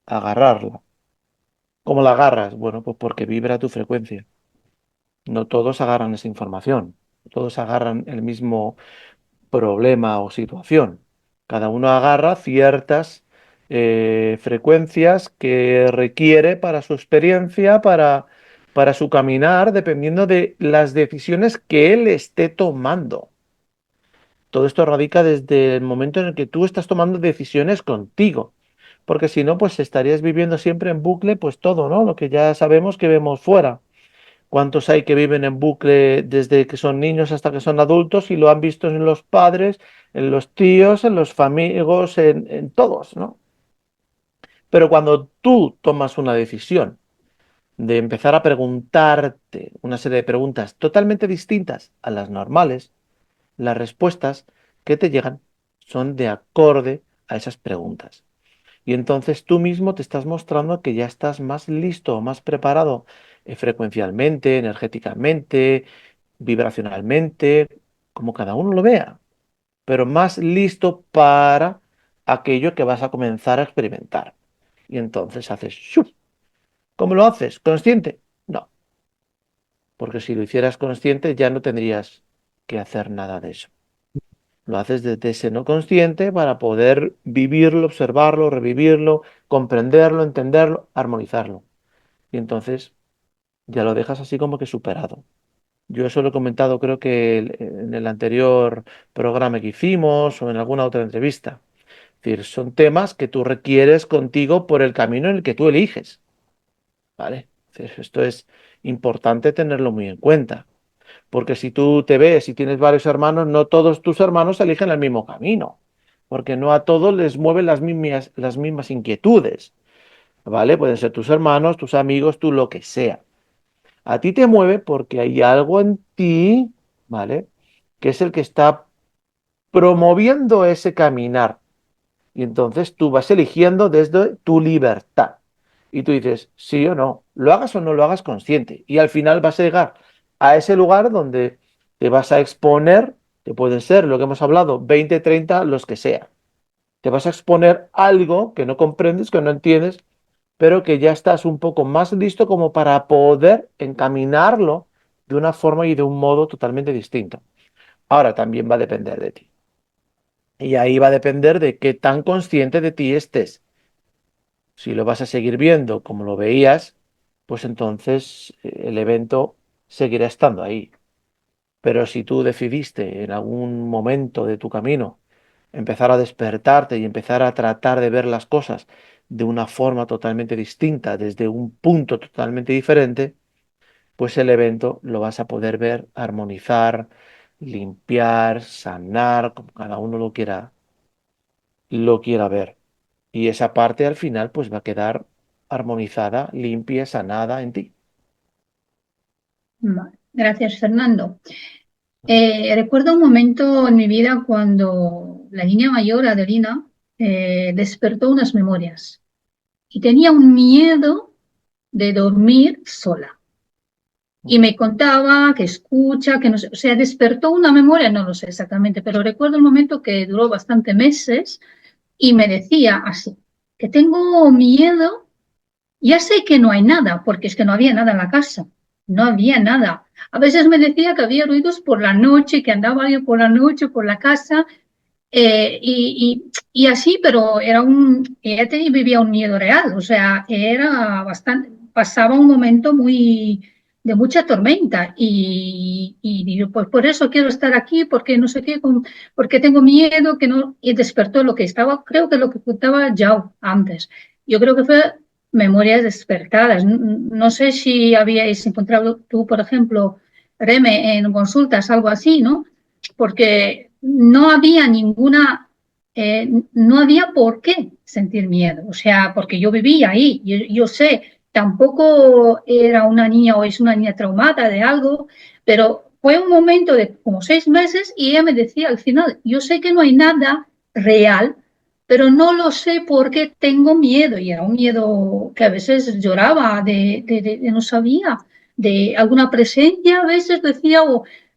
agarrarla. ¿Cómo la agarras? Bueno, pues porque vibra tu frecuencia. No todos agarran esa información, no todos agarran el mismo problema o situación. Cada uno agarra ciertas frecuencias que requiere para su experiencia, para su caminar, dependiendo de las decisiones que él esté tomando. Todo esto radica desde el momento en el que tú estás tomando decisiones contigo. Porque si no, pues estarías viviendo siempre en bucle, pues todo, ¿no? Lo que ya sabemos que vemos fuera. ¿Cuántos hay que viven en bucle desde que son niños hasta que son adultos y lo han visto en los padres, en los tíos, en los amigos, en todos, ¿no? Pero cuando tú tomas una decisión de empezar a preguntarte una serie de preguntas totalmente distintas a las normales, las respuestas que te llegan son de acorde a esas preguntas. Y entonces tú mismo te estás mostrando que ya estás más listo, más preparado frecuencialmente, energéticamente, vibracionalmente, como cada uno lo vea, pero más listo para aquello que vas a comenzar a experimentar. Y entonces haces ¡shuf! ¿Cómo lo haces? ¿Consciente? No, porque si lo hicieras consciente ya no tendrías que hacer nada de eso. Lo haces desde ese no consciente para poder vivirlo, observarlo, revivirlo, comprenderlo, entenderlo, armonizarlo. Y entonces ya lo dejas así como que superado. Yo eso lo he comentado creo que en el anterior programa que hicimos o en alguna otra entrevista. Es decir, son temas que tú requieres contigo por el camino en el que tú eliges. ¿Vale? Es decir, esto es importante tenerlo muy en cuenta. Porque si tú te ves y tienes varios hermanos, no todos tus hermanos eligen el mismo camino. Porque no a todos les mueven las mismas inquietudes. ¿Vale? Pueden ser tus hermanos, tus amigos, tú lo que sea. A ti te mueve porque hay algo en ti, ¿vale? Que es el que está promoviendo ese caminar. Y entonces tú vas eligiendo desde tu libertad. Y tú dices, sí o no, lo hagas o no lo hagas consciente. Y al final vas a llegar a ese lugar donde te vas a exponer, que pueden ser lo que hemos hablado, 20, 30, los que sea. Te vas a exponer algo que no comprendes, que no entiendes, pero que ya estás un poco más listo como para poder encaminarlo de una forma y de un modo totalmente distinto. Ahora también va a depender de ti. Y ahí va a depender de qué tan consciente de ti estés. Si lo vas a seguir viendo como lo veías, pues entonces el evento seguirá estando ahí. Pero si tú decidiste en algún momento de tu camino empezar a despertarte y empezar a tratar de ver las cosas de una forma totalmente distinta, desde un punto totalmente diferente, pues el evento lo vas a poder ver, armonizar, limpiar, sanar, como cada uno lo quiera ver. Y esa parte al final pues va a quedar armonizada, limpia, sanada en ti. Vale. Gracias, Fernando. Recuerdo un momento en mi vida cuando la niña mayor, Adelina, despertó unas memorias y tenía un miedo de dormir sola. Y me contaba que escucha, que no sé, o sea, despertó una memoria, no lo sé exactamente, pero recuerdo el momento que duró bastante meses y me decía así, que tengo miedo, ya sé que no hay nada, porque es que no había nada en la casa, no había nada. A veces me decía que había ruidos por la noche, que andaba yo por la noche por la casa, y así, pero ella vivía un miedo real, o sea, era bastante, pasaba un momento de mucha tormenta y digo, pues por eso quiero estar aquí, porque no sé qué, porque tengo miedo, que no, y despertó lo que estaba, creo que lo que contaba Yao antes. Yo creo que fue memorias despertadas. No sé si habíais encontrado tú, por ejemplo, Reme, en consultas, algo así, ¿no? Porque no había no había por qué sentir miedo, o sea, porque yo vivía ahí, yo sé, tampoco era una niña o es una niña traumada de algo, pero fue un momento de como 6 meses y ella me decía al final, yo sé que no hay nada real, pero no lo sé porque tengo miedo, y era un miedo que a veces lloraba, no sabía, de alguna presencia, a veces decía,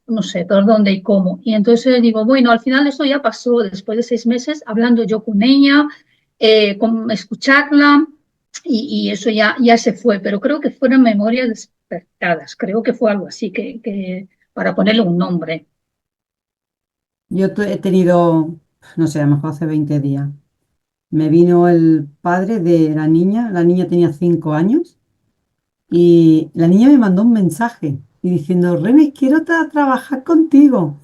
no sé por dónde y cómo. Y entonces digo, bueno, al final esto ya pasó después de 6 meses hablando yo con ella, con escucharla y eso ya se fue, pero creo que fueron memorias despertadas, creo que fue algo así, que para ponerle un nombre. Yo he tenido, no sé, a lo mejor hace 20 días, me vino el padre de la niña tenía 5 años, y la niña me mandó un mensaje y diciendo, Remes, quiero trabajar contigo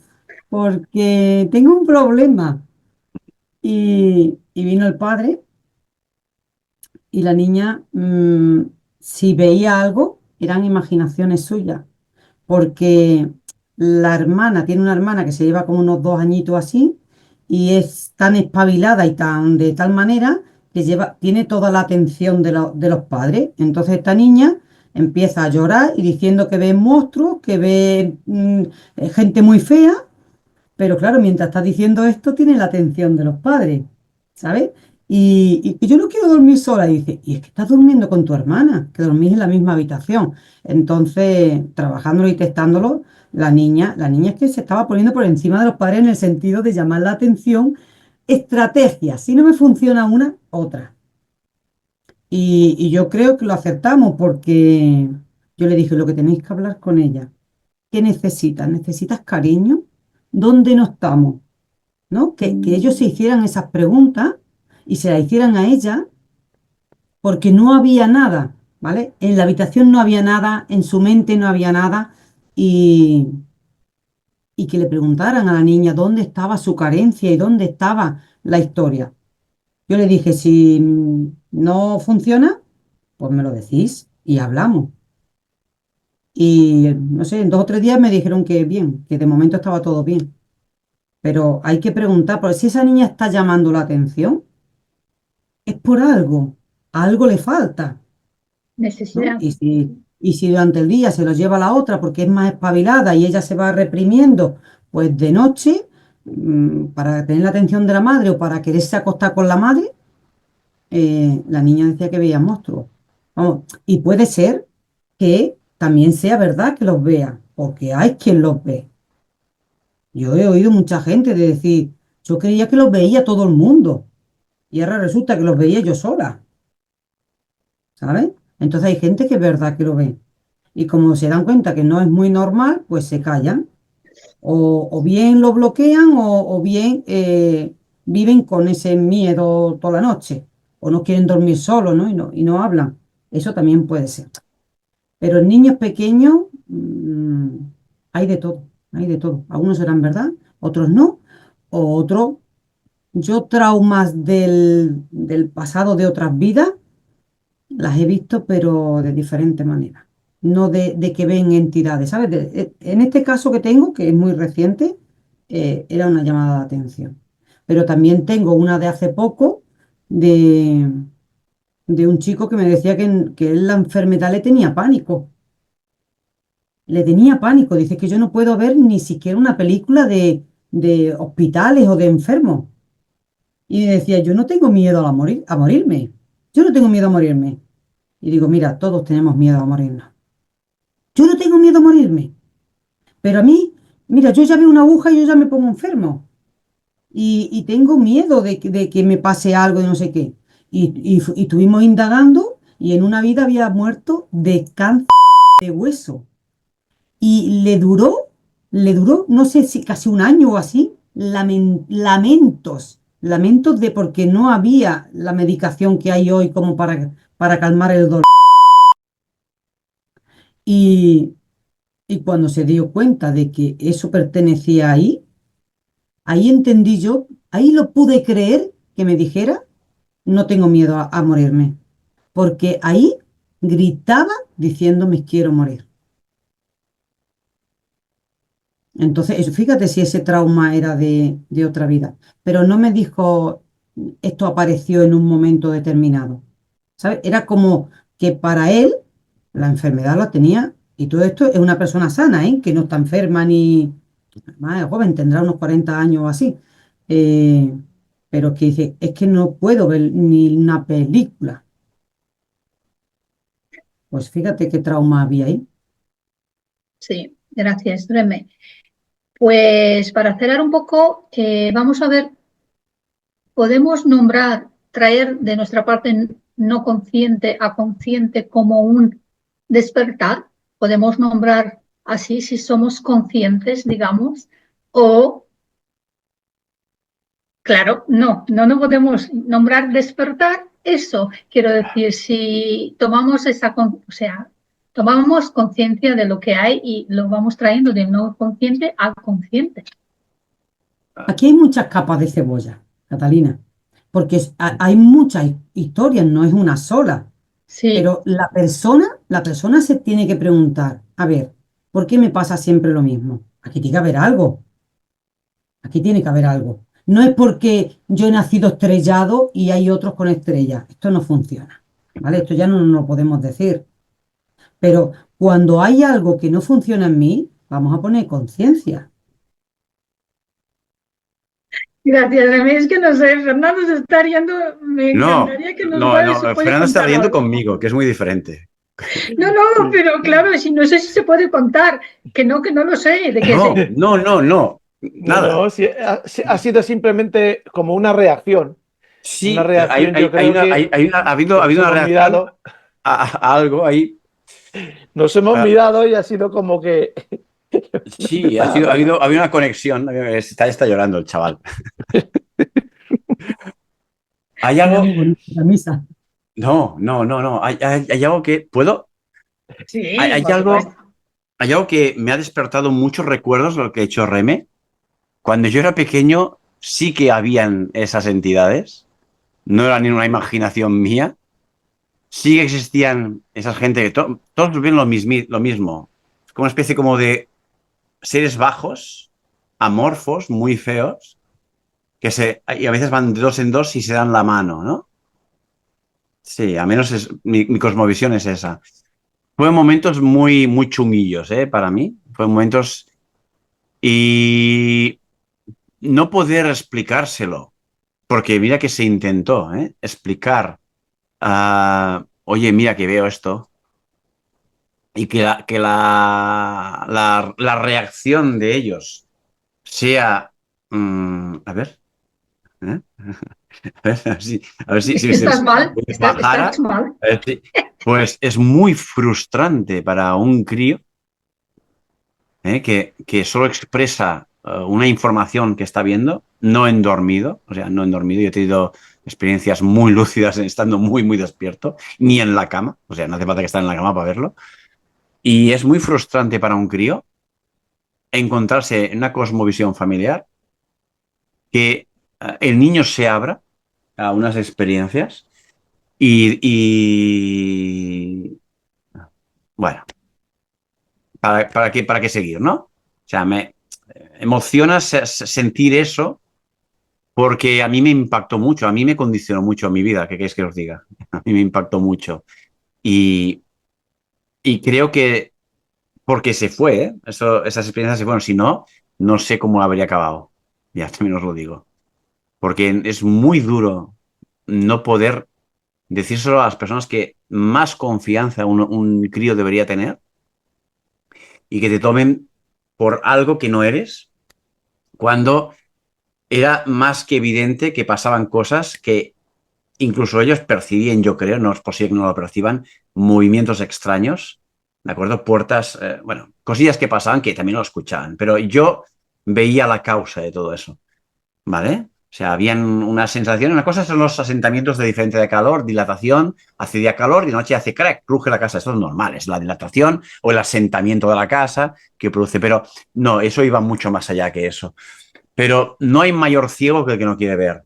porque tengo un problema. Y vino el padre y la niña, si veía algo, eran imaginaciones suyas, porque la hermana, tiene una hermana que se lleva como unos 2 añitos así, y es tan espabilada y tan de tal manera que tiene toda la atención de los padres. Entonces esta niña empieza a llorar y diciendo que ve monstruos, que ve gente muy fea, pero claro, mientras está diciendo esto, tiene la atención de los padres, ¿sabes? Y yo no quiero dormir sola. Y dice, y es que estás durmiendo con tu hermana, que dormís en la misma habitación. Entonces, trabajándolo y testándolo, la niña es que se estaba poniendo por encima de los padres en el sentido de llamar la atención. Estrategia, si no me funciona una, otra. Y yo creo que lo acertamos porque yo le dije, lo que tenéis que hablar con ella. ¿Qué necesitas? ¿Necesitas cariño? ¿Dónde no estamos? ¿No? Que ellos se hicieran esas preguntas y se las hicieran a ella, porque no había nada, ¿vale? En la habitación no había nada, en su mente no había nada, y, y que le preguntaran a la niña dónde estaba su carencia y dónde estaba la historia. Yo le dije, si no funciona, pues me lo decís y hablamos. Y no sé, en 2 o 3 días me dijeron que bien, que de momento estaba todo bien. Pero hay que preguntar, porque si esa niña está llamando la atención, es por algo, a algo le falta, ¿no? Necesidad. Y si durante el día se lo lleva la otra porque es más espabilada y ella se va reprimiendo, pues de noche, para tener la atención de la madre o para quererse acostar con la madre, la niña decía que veía monstruos. Vamos, y puede ser que también sea verdad que los vea, porque hay quien los ve. Yo he oído mucha gente de decir, yo creía que los veía todo el mundo y ahora resulta que los veía yo sola. ¿Sabes? Entonces hay gente que es verdad que lo ve. Y como se dan cuenta que no es muy normal, pues se callan. O bien lo bloquean o bien viven con ese miedo toda la noche. O no quieren dormir solos, ¿no? Y no hablan. Eso también puede ser. Pero en niños pequeños hay de todo, hay de todo. Algunos serán verdad, otros no. O otros, yo traumas del pasado de otras vidas las he visto, pero de diferente manera. No de que ven entidades, ¿sabes? En este caso que tengo, que es muy reciente, era una llamada de atención. Pero también tengo una de hace poco de, de un chico que me decía que él la enfermedad le tenía pánico. Le tenía pánico. Dice que yo no puedo ver ni siquiera una película de hospitales o de enfermos. Y decía, yo no tengo miedo a morirme. Yo no tengo miedo a morirme. Y digo, mira, todos tenemos miedo a morirnos. Yo no tengo miedo a morirme, pero a mí, mira, yo ya veo una aguja y yo ya me pongo enfermo. Y tengo miedo de que me pase algo y no sé qué. Y estuvimos indagando y en una vida había muerto de cáncer de hueso. Y le duró, no sé si casi un año o así, lamentos de porque no había la medicación que hay hoy como para calmar el dolor. Y, Y cuando se dio cuenta de que eso pertenecía ahí entendí yo, ahí lo pude creer que me dijera, no tengo miedo a morirme, porque ahí gritaba diciendo me quiero morir. Entonces, fíjate si ese trauma era de otra vida, pero no me dijo esto apareció en un momento determinado, ¿sabes? Era como que para él la enfermedad la tenía, y todo esto es una persona sana, ¿eh? Que no está enferma ni más es joven, tendrá unos 40 años o así. Eh, pero que dice, es que no puedo ver ni una película. Pues fíjate qué trauma había ahí. Sí, gracias, Reme. Pues para acelerar un poco, vamos a ver, podemos nombrar, traer de nuestra parte no consciente a consciente como un despertar. Podemos nombrar así si somos conscientes, digamos, o, claro, no podemos nombrar despertar. Eso quiero decir, si tomamos o sea, tomamos conciencia de lo que hay y lo vamos trayendo de no consciente a consciente. Aquí hay muchas capas de cebolla, Catalina, porque hay muchas historias, no es una sola. Sí, Pero la persona se tiene que preguntar, a ver, ¿por qué me pasa siempre lo mismo? Aquí tiene que haber algo. Aquí tiene que haber algo. No es porque yo he nacido estrellado y hay otros con estrellas. Esto no funciona. ¿Vale? Esto ya no nos lo podemos decir. Pero cuando hay algo que no funciona en mí, vamos a poner conciencia. gracias, Remy. Es que no sé, Fernando se está riendo. Me No, encantaría que nos no, puede Fernando está contar riendo algo. conmigo, que es muy diferente. No, pero claro, si no sé si se puede contar, que no lo sé, de que No, no, No, nada. no, sí, ha sido simplemente como una reacción. Una Sí, reacción, yo creo que ha nos habido una hemos reacción mirado, a algo ahí. Ah, y ha sido como que sí, ha habido una conexión. Está llorando el chaval. Hay Era algo. muy bonita la misa. No. Hay algo que. ¿Puedo? Hay, sí, hay por supuesto. algo, hay algo que me ha despertado muchos recuerdos de lo que ha hecho Reme. Cuando yo era pequeño, sí que habían esas entidades. No era ni una imaginación mía. Sí que existían esa gente que todos ven lo mismo. Es como una especie como de seres bajos, amorfos, muy feos, y a veces van de dos en dos y se dan la mano, ¿no? Sí, a menos mi cosmovisión es esa. Fue momentos muy chunguillos, ¿eh? Para mí. Fue momentos y no poder explicárselo, porque mira que se intentó, ¿eh? Explicar, oye, mira que veo esto, y que la reacción de ellos sea, a ver, ¿eh? A ver si se Estás mal, estás bajara, mal. pues es muy frustrante para un crío, que solo expresa una información que está viendo, no en dormido, o sea, no en dormido. Yo he tenido experiencias muy lúcidas estando muy despierto, ni en la cama, o sea, no hace falta que esté en la cama para verlo. Y es muy frustrante para un crío encontrarse en una cosmovisión familiar que el niño se abra a unas experiencias y bueno, ¿para qué seguir, no? O sea, me emociona sentir eso porque a mí me impactó mucho, a mí me condicionó mucho mi vida, ¿qué queréis que os diga? A mí me impactó mucho. Y, y creo que porque se fue, ¿eh? Esas experiencias se fueron, si no, no sé cómo habría acabado. Ya también os lo digo. Porque es muy duro no poder decírselo a las personas que más confianza un crío debería tener y que te tomen por algo que no eres, cuando era más que evidente que pasaban cosas que incluso ellos percibían, yo creo, no es posible que no lo perciban, movimientos extraños, ¿de acuerdo? Puertas, bueno, cosillas que pasaban que también lo escuchaban, pero yo veía la causa de todo eso, ¿vale? O sea, habían una sensación, una cosa son los asentamientos de diferencia de calor, dilatación, hace día calor y de noche hace crack, cruje la casa. Esto es normal, es la dilatación o el asentamiento de la casa que produce, pero no, eso iba mucho más allá que eso. Pero no hay mayor ciego que el que no quiere ver.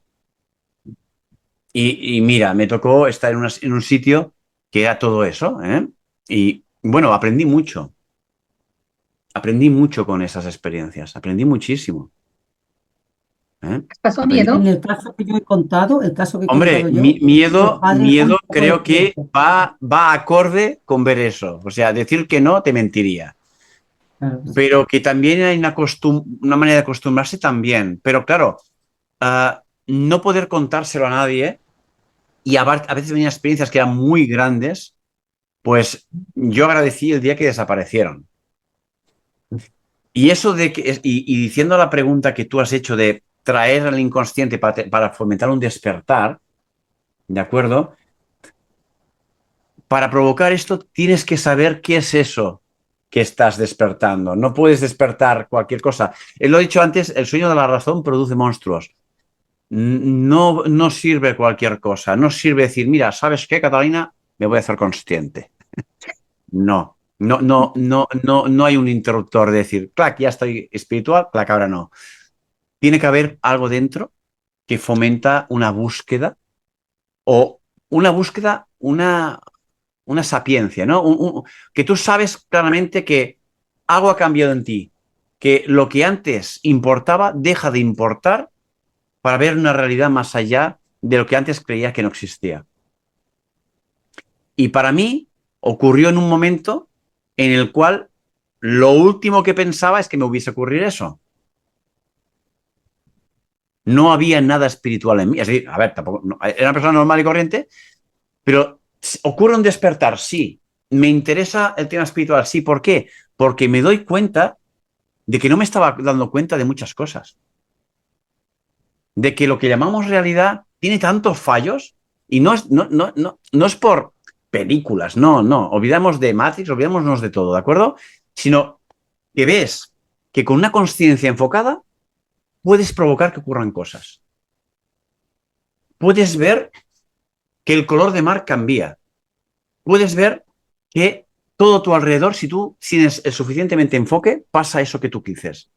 Y mira, me tocó estar en un sitio que era todo eso, ¿eh? Y bueno, aprendí mucho con esas experiencias, aprendí muchísimo, ¿eh? ¿Pasó Aprendí. En miedo? el caso que yo he contado, el caso que he Hombre, contado yo, los padres están un miedo poco creo que despiertos. va acorde con ver eso. O sea, decir que no te mentiría. Claro que sí. Pero que también hay una manera de acostumbrarse también. Pero claro, no poder contárselo a nadie y a veces venían experiencias que eran muy grandes, pues yo agradecí el día que desaparecieron. Y eso de que, y diciendo la pregunta que tú has hecho de traer al inconsciente para fomentar un despertar, ¿de acuerdo? Para provocar esto tienes que saber qué es eso que estás despertando. No puedes despertar cualquier cosa. Lo he dicho antes, el sueño de la razón produce monstruos. No, no sirve cualquier cosa. No sirve decir, mira, ¿sabes qué, Catalina? Me voy a hacer consciente. No, no hay un interruptor de decir, clac, ya estoy espiritual, clac, ahora no. Tiene que haber algo dentro que fomenta una búsqueda o una sapiencia, ¿no? Que tú sabes claramente que algo ha cambiado en ti, que lo que antes importaba deja de importar para ver una realidad más allá de lo que antes creía que no existía. Y para mí ocurrió en un momento en el cual lo último que pensaba es que me hubiese ocurrido eso. No había nada espiritual en mí. Es decir, a ver, tampoco, era una persona normal y corriente, pero ocurre un despertar, sí. Me interesa el tema espiritual, sí. ¿Por qué? Porque me doy cuenta de que no me estaba dando cuenta de muchas cosas. De que lo que llamamos realidad tiene tantos fallos y no es por películas, no. Olvidamos de Matrix, olvidémonos de todo, ¿de acuerdo? Sino que ves que con una conciencia enfocada puedes provocar que ocurran cosas. Puedes ver que el color de mar cambia. Puedes ver que todo a tu alrededor, si tú tienes el suficientemente enfoque, pasa eso que tú dices.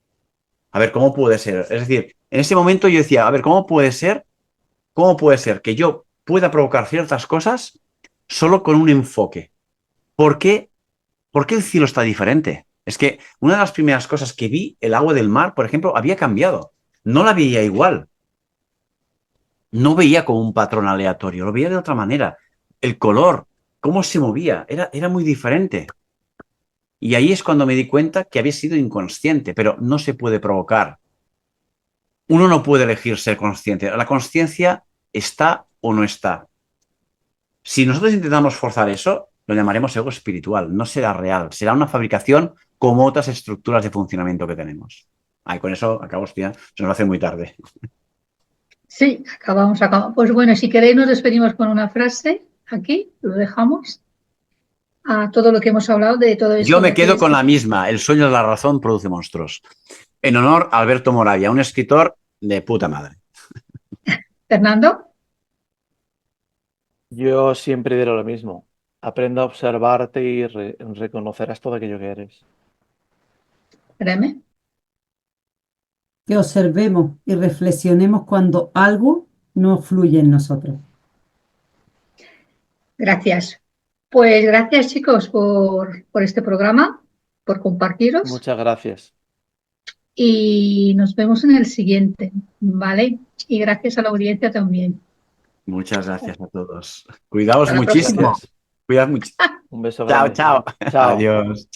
A ver, ¿cómo puede ser? Es decir, en ese momento yo decía, a ver, ¿cómo puede ser que yo pueda provocar ciertas cosas solo con un enfoque? ¿Por qué? ¿Por qué el cielo está diferente? Es que una de las primeras cosas que vi, el agua del mar, por ejemplo, había cambiado. No la veía igual. No veía como un patrón aleatorio, lo veía de otra manera. El color, cómo se movía, era muy diferente. Y ahí es cuando me di cuenta que había sido inconsciente, pero no se puede provocar. Uno no puede elegir ser consciente. La conciencia está o no está. Si nosotros intentamos forzar eso, lo llamaremos ego espiritual. No será real. Será una fabricación como otras estructuras de funcionamiento que tenemos. Con eso acabo, hostia, se nos hace muy tarde. Sí, acabamos. Pues bueno, si queréis nos despedimos con una frase. Aquí lo dejamos. A todo lo que hemos hablado de todo esto. Yo me quedo con la misma. El sueño de la razón produce monstruos. En honor a Alberto Moravia, un escritor de puta madre. Fernando. Yo siempre diré lo mismo. Aprenda a observarte y reconocerás todo aquello que eres. Créeme. Que observemos y reflexionemos cuando algo no fluye en nosotros. Gracias. Pues gracias, chicos, por este programa, por compartiros. Muchas gracias. Y nos vemos en el siguiente, ¿vale? Y gracias a la audiencia también. Muchas gracias a todos. Cuidaos Hasta la muchísimo. próxima. Cuidad mucho. Un beso Chao, grande. chao. Chao. Adiós.